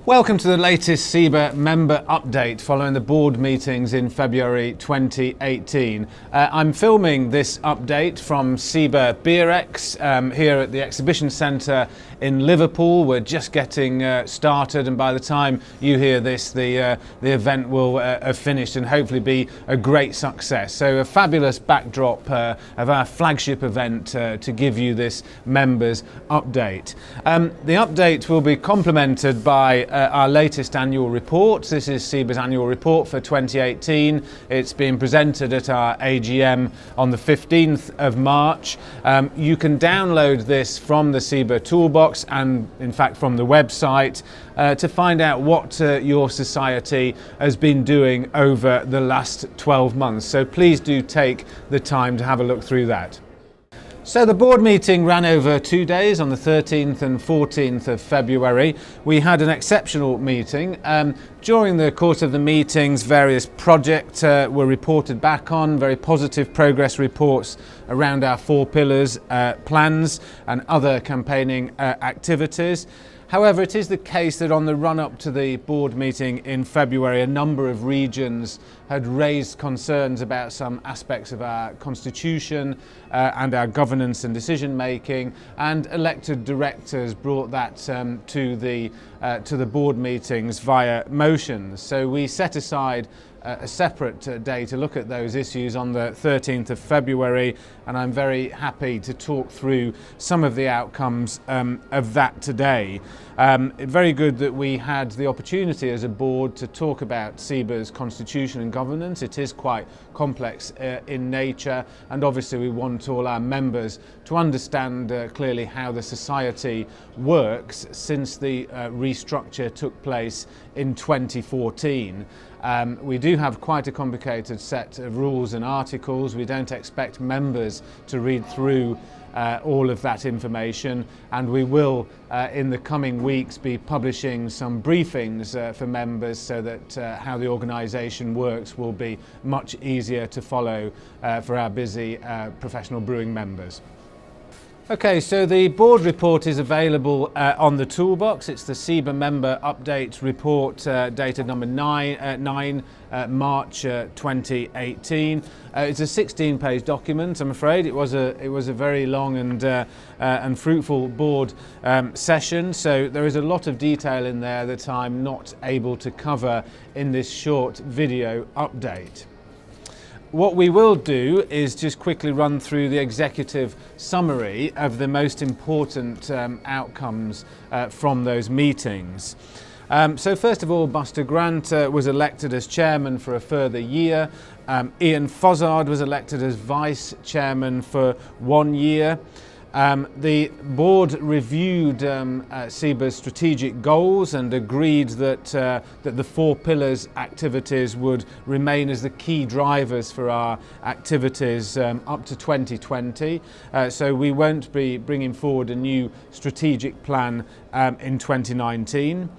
Welcome to the latest SIBA member update following the board meetings in February 2018. I'm filming this update from SIBA Beerex here at the Exhibition Centre in Liverpool. We're just getting started, and by the time you hear this, the event will have finished and hopefully be a great success. So a fabulous backdrop of our flagship event to give you this members update. The update will be complemented by our latest annual report. This is SIBA's annual report for 2018. It's been presented at our AGM on the 15th of March. You can download this from the SIBA toolbox and in fact from the website to find out what your society has been doing over the last 12 months. So please do take the time to have a look through that. So the board meeting ran over 2 days on the 13th and 14th of February. We had an exceptional meeting. During the course of the meetings, various projects were reported back on, very positive progress reports around our 4 pillars, plans and other campaigning activities. However, it is the case that on the run-up to the board meeting in February, a number of regions had raised concerns about some aspects of our constitution and our governance and decision-making, and elected directors brought that to the board meetings via motions. So we set aside a separate day to look at those issues on the 13th of February, and I'm very happy to talk through some of the outcomes of that today. Very good that we had the opportunity as a board to talk about SIBA's constitution and governance. It is quite complex in nature, and obviously we want all our members to understand clearly how the society works since the restructure took place in 2014. We do have quite a complicated set of rules and articles. We don't expect members to read through all of that information, and we will in the coming weeks be publishing some briefings for members so that how the organisation works will be much easier to follow for our busy professional brewing members. Okay, so the board report is available on the toolbox. It's the SIBA member update report dated number 9 March 2018. It's a 16-page document. I'm afraid it was a very long and fruitful board session. So there is a lot of detail in there that I'm not able to cover in this short video update. What we will do is just quickly run through the executive summary of the most important outcomes from those meetings. So first of all, Buster Grant was elected as chairman for a further year. Ian Fozzard was elected as vice chairman for 1 year. The board reviewed SIBA's strategic goals and agreed that the 4 pillars activities would remain as the key drivers for our activities up to 2020. So we won't be bringing forward a new strategic plan in 2019.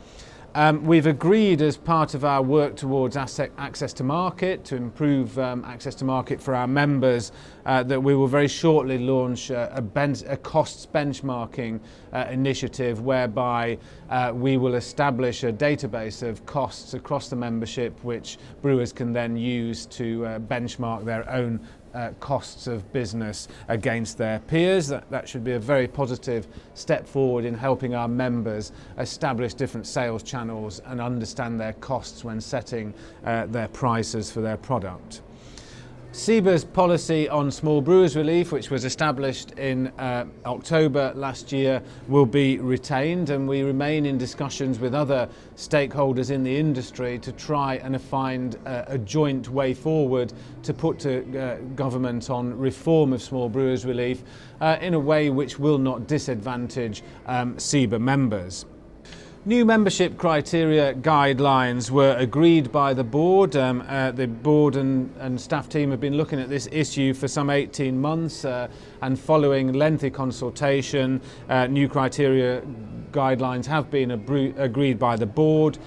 We've agreed as part of our work towards access to market, to improve access to market for our members, that we will very shortly launch a costs benchmarking initiative whereby we will establish a database of costs across the membership which brewers can then use to benchmark their own costs of business against their peers. That should be a very positive step forward in helping our members establish different sales channels and understand their costs when setting their prices for their product. SIBA's policy on small brewers relief, which was established in October last year, will be retained, and we remain in discussions with other stakeholders in the industry to try and find a joint way forward to put to government on reform of small brewers relief in a way which will not disadvantage SIBA members. New membership criteria guidelines were agreed by the board. The board and staff team have been looking at this issue for some 18 months and following lengthy consultation, new criteria guidelines have been agreed by the board,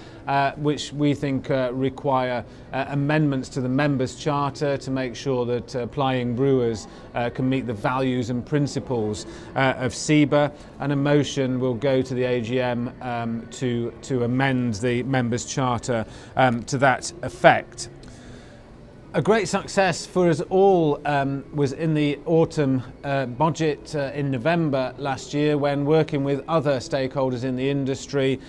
which we think require amendments to the members' charter to make sure that applying brewers can meet the values and principles of SIBA, and a motion will go to the AGM to amend the members' charter to that effect. A great success for us all was in the autumn budget in November last year, when, working with other stakeholders in the industry,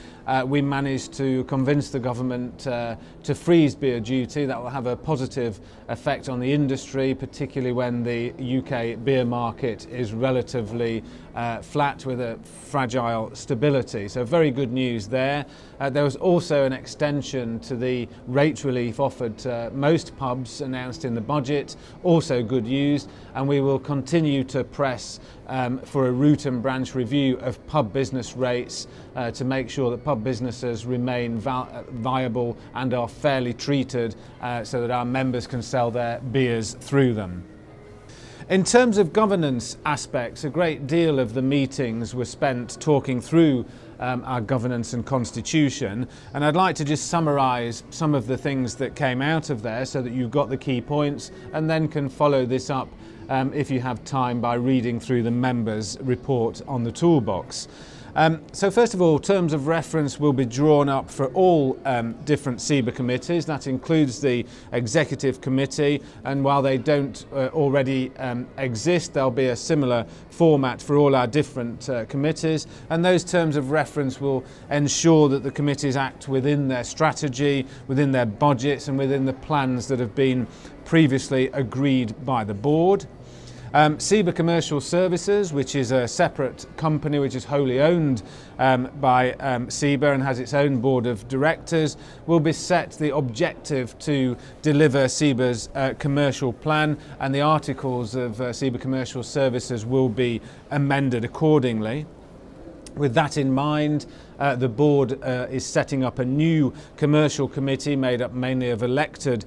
we managed to convince the government to freeze beer duty. That will have a positive effect on the industry, particularly when the UK beer market is relatively flat with a fragile stability. So very good news there. There was also an extension to the rate relief offered to most pubs announced in the budget, also good news, and we will continue to press for a root and branch review of pub business rates to make sure that pub businesses remain viable and are fairly treated so that our members can sell their beers through them. In terms of governance aspects, a great deal of the meetings were spent talking through our governance and constitution, and I'd like to just summarise some of the things that came out of there so that you've got the key points, and then can follow this up if you have time by reading through the members' report on the toolbox. So first of all, terms of reference will be drawn up for all different SIBA committees. That includes the Executive Committee, and while they don't already exist, there'll be a similar format for all our different committees, and those terms of reference will ensure that the committees act within their strategy, within their budgets, and within the plans that have been previously agreed by the board. SIBA Commercial Services, which is a separate company which is wholly owned by SIBA and has its own board of directors, will be set the objective to deliver SIBA's commercial plan, and the articles of SIBA Commercial Services will be amended accordingly. With that in mind, the board is setting up a new commercial committee made up mainly of elected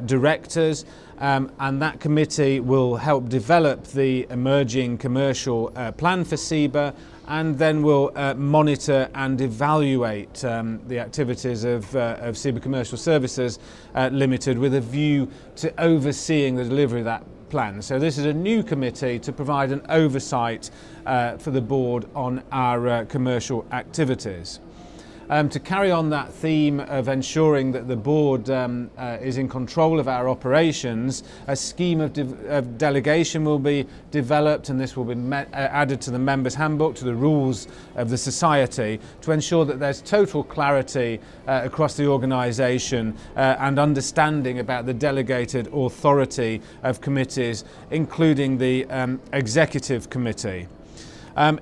directors, and that committee will help develop the emerging commercial plan for SIBA, and then will monitor and evaluate the activities of SIBA Commercial Services Limited, with a view to overseeing the delivery of that plan. So this is a new committee to provide an oversight for the board on our commercial activities. To carry on that theme of ensuring that the board is in control of our operations, a scheme of delegation will be developed, and this will be added to the members' handbook, to the rules of the society, to ensure that there's total clarity across the organisation and understanding about the delegated authority of committees, including the Executive Committee.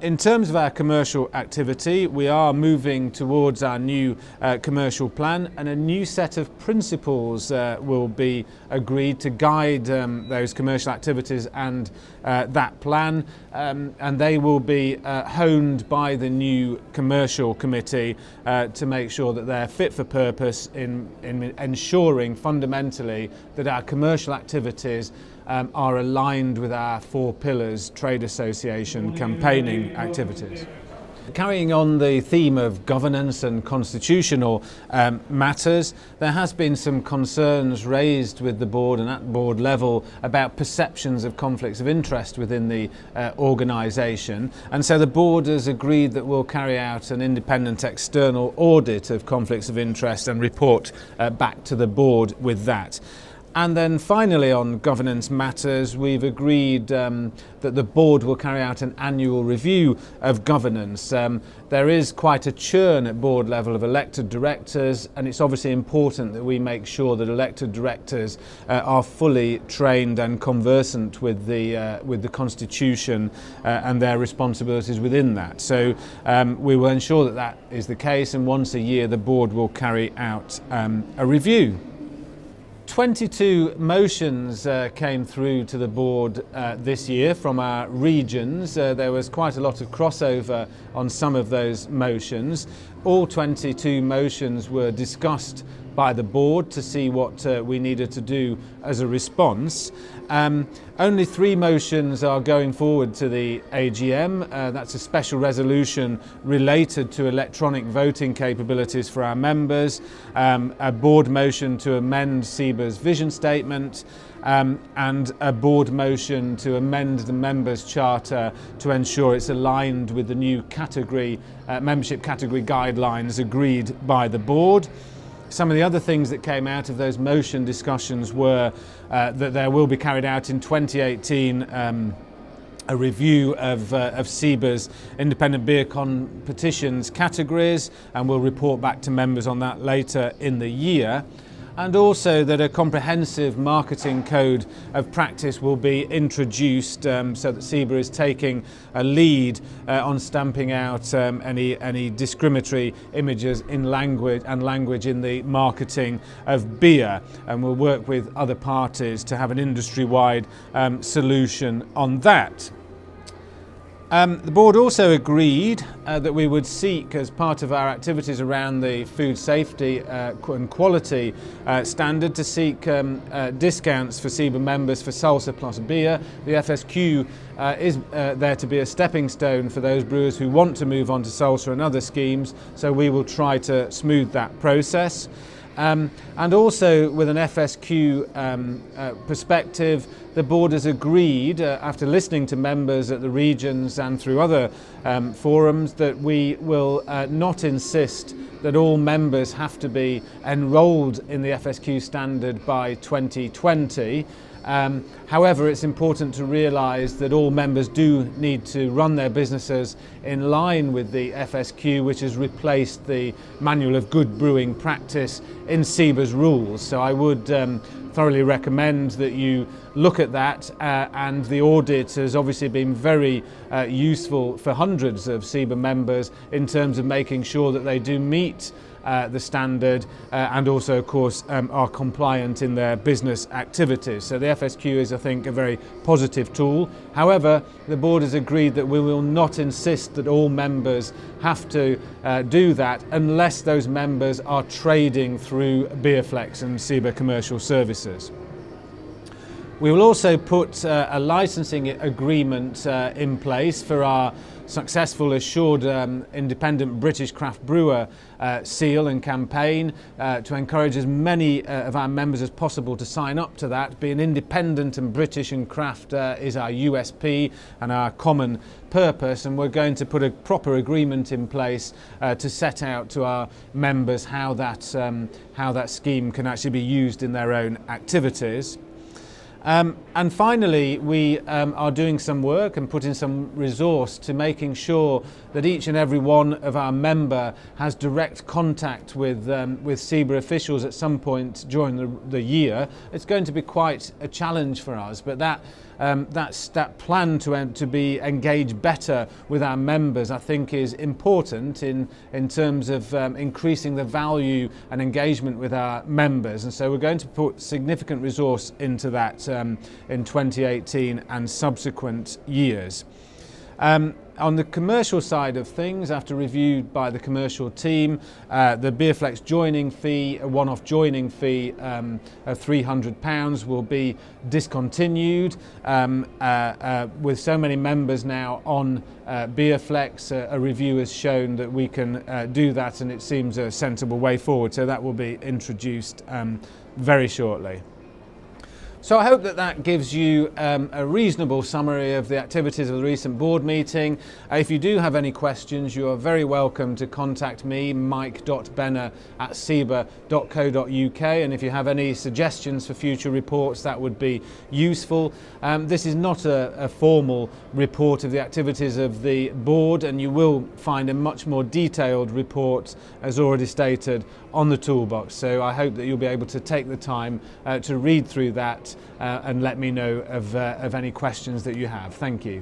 In terms of our commercial activity, we are moving towards our new commercial plan, and a new set of principles will be agreed to guide those commercial activities and that plan, and they will be honed by the new commercial committee to make sure that they're fit for purpose in ensuring fundamentally that our commercial activities are aligned with our 4 pillars trade association campaigning activities. Carrying on the theme of governance and constitutional matters, there has been some concerns raised with the board and at board level about perceptions of conflicts of interest within the organisation, and so the board has agreed that we'll carry out an independent external audit of conflicts of interest and report back to the board with that. And then finally, on governance matters, we've agreed that the board will carry out an annual review of governance. There is quite a churn at board level of elected directors, and it's obviously important that we make sure that elected directors are fully trained and conversant with the constitution and their responsibilities within that. So we will ensure that that is the case, and once a year the board will carry out a review. 22 motions came through to the board this year from our regions. There was quite a lot of crossover on some of those motions. All 22 motions were discussed by the board to see what we needed to do as a response. Only 3 motions are going forward to the AGM. That's a special resolution related to electronic voting capabilities for our members, a board motion to amend SIBA's vision statement, and a board motion to amend the members' charter to ensure it's aligned with the new membership category guidelines agreed by the board. Some of the other things that came out of those motion discussions were that there will be carried out in 2018 a review of SIBA's independent beer competitions categories, and we'll report back to members on that later in the year. And also that a comprehensive marketing code of practice will be introduced so that SIBA is taking a lead on stamping out any discriminatory images in language in the marketing of beer, and we'll work with other parties to have an industry-wide solution on that. The board also agreed that we would seek, as part of our activities around the food safety and quality standard, to seek discounts for SIBA members for salsa plus beer. The FSQ is there to be a stepping stone for those brewers who want to move on to salsa and other schemes, so we will try to smooth that process. And also with an FSQ perspective, the board has agreed, after listening to members at the regions and through other forums, that we will not insist that all members have to be enrolled in the FSQ standard by 2020. However, it's important to realise that all members do need to run their businesses in line with the FSQ, which has replaced the Manual of Good Brewing Practice in SIBA's rules. So I would thoroughly recommend that you look at that, and the audit has obviously been very useful for hundreds of SIBA members in terms of making sure that they do meet the standard and also, of course, are compliant in their business activities. So the FSQ is, I think, a very positive tool. However, the board has agreed that we will not insist that all members have to do that unless those members are trading through Beerflex and SIBA Commercial Services. We will also put a licensing agreement in place for our successful assured independent British craft brewer seal and campaign to encourage as many of our members as possible to sign up to that. Being independent and British and craft is our USP and our common purpose, and we're going to put a proper agreement in place to set out to our members how that scheme can actually be used in their own activities. And finally, we are doing some work and putting some resource to making sure that each and every one of our member has direct contact with SIBA officials at some point during the year. It's going to be quite a challenge for us, but that plan to be engaged better with our members, I think, is important in terms of increasing the value and engagement with our members. And so we're going to put significant resource into that in 2018 and subsequent years. On the commercial side of things, after reviewed by the commercial team, the Beerflex joining fee, a one-off joining fee of £300 will be discontinued. With so many members now on Beerflex, a review has shown that we can do that, and it seems a sensible way forward. So that will be introduced very shortly. So I hope that gives you a reasonable summary of the activities of the recent board meeting. If you do have any questions, you are very welcome to contact me, mike.benner@siba.co.uk, and if you have any suggestions for future reports, that would be useful. This is not a formal report of the activities of the board, and you will find a much more detailed report, as already stated, on the toolbox. So I hope that you'll be able to take the time to read through that and let me know of any questions that you have. Thank you.